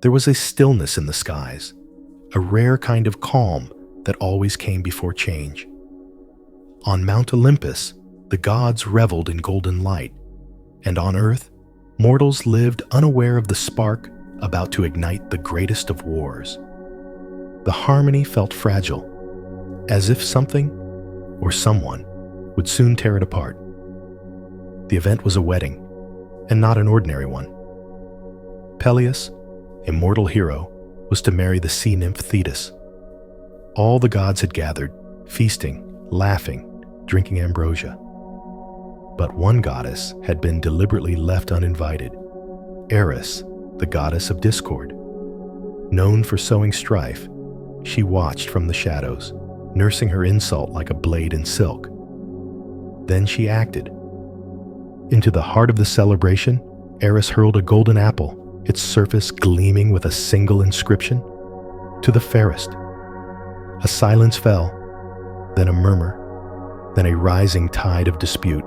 There was a stillness in the skies, a rare kind of calm that always came before change. On Mount Olympus, the gods reveled in golden light, and on earth, mortals lived unaware of the spark about to ignite the greatest of wars. The harmony felt fragile, as if something or someone would soon tear it apart. The event was a wedding, and not an ordinary one. Peleus, a mortal hero, was to marry the sea nymph Thetis. All the gods had gathered, feasting, laughing, drinking ambrosia. But one goddess had been deliberately left uninvited, Eris, the goddess of discord. Known for sowing strife, she watched from the shadows, nursing her insult like a blade in silk. Then she acted. Into the heart of the celebration, Eris hurled a golden apple, its surface gleaming with a single inscription, "To the fairest." A silence fell, then a murmur, then a rising tide of dispute.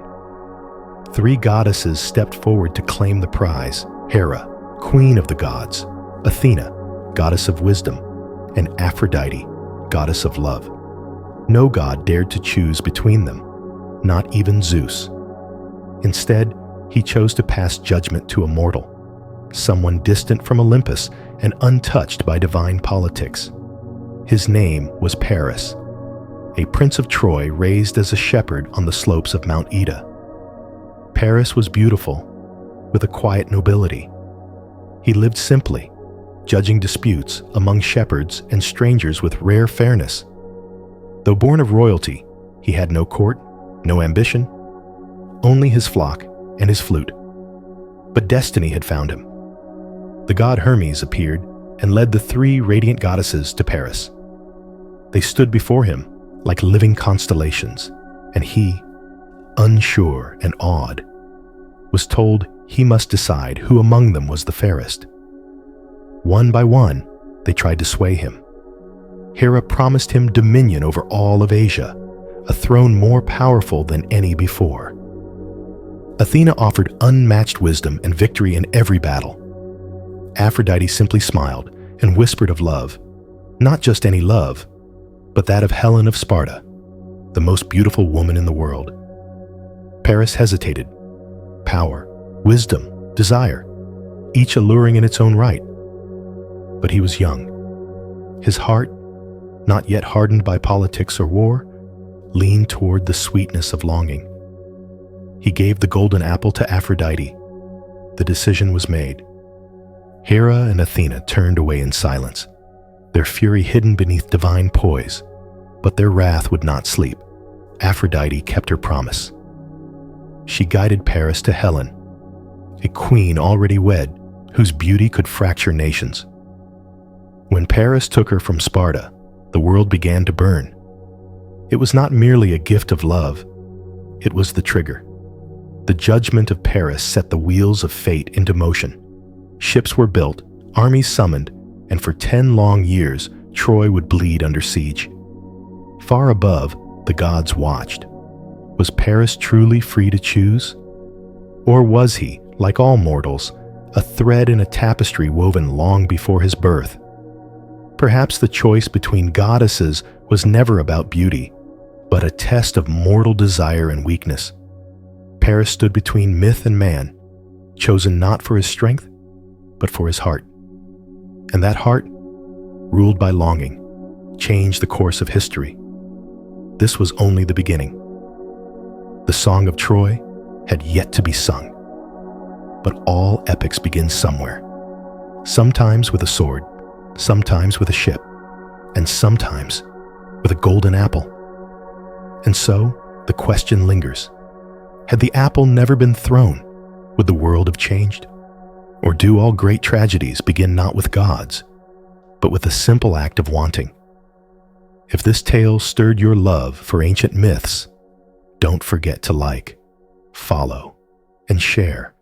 3 goddesses stepped forward to claim the prize: Hera, queen of the gods; Athena, goddess of wisdom; and Aphrodite, goddess of love. No god dared to choose between them, not even Zeus. Instead, he chose to pass judgment to a mortal, someone distant from Olympus and untouched by divine politics. His name was Paris, a prince of Troy raised as a shepherd on the slopes of Mount Ida. Paris was beautiful, with a quiet nobility. He lived simply, judging disputes among shepherds and strangers with rare fairness. Though born of royalty, he had no court, no ambition, only his flock and his flute. But destiny had found him. The god Hermes appeared and led the 3 radiant goddesses to Paris. They stood before him like living constellations, and he, unsure and awed, was told he must decide who among them was the fairest. One by one, they tried to sway him. Hera promised him dominion over all of Asia, a throne more powerful than any before. Athena offered unmatched wisdom and victory in every battle. Aphrodite simply smiled and whispered of love, not just any love, but that of Helen of Sparta, the most beautiful woman in the world. Paris hesitated. Power, wisdom, desire, each alluring in its own right. But he was young. His heart, not yet hardened by politics or war, leaned toward the sweetness of longing. He gave the golden apple to Aphrodite. The decision was made. Hera and Athena turned away in silence, their fury hidden beneath divine poise, but their wrath would not sleep. Aphrodite kept her promise. She guided Paris to Helen, a queen already wed, whose beauty could fracture nations. When Paris took her from Sparta, the world began to burn. It was not merely a gift of love, it was the trigger. The judgment of Paris set the wheels of fate into motion. Ships were built, armies summoned, and for 10 long years, Troy would bleed under siege. Far above, the gods watched. Was Paris truly free to choose? Or was he, like all mortals, a thread in a tapestry woven long before his birth? Perhaps the choice between goddesses was never about beauty, but a test of mortal desire and weakness. Paris stood between myth and man, chosen not for his strength, but for his heart. And that heart, ruled by longing, changed the course of history. This was only the beginning. The song of Troy had yet to be sung. But all epics begin somewhere. Sometimes with a sword, sometimes with a ship, and sometimes with a golden apple. And so, the question lingers. Had the apple never been thrown, would the world have changed? Or do all great tragedies begin not with gods, but with a simple act of wanting? If this tale stirred your love for ancient myths, don't forget to like, follow, and share.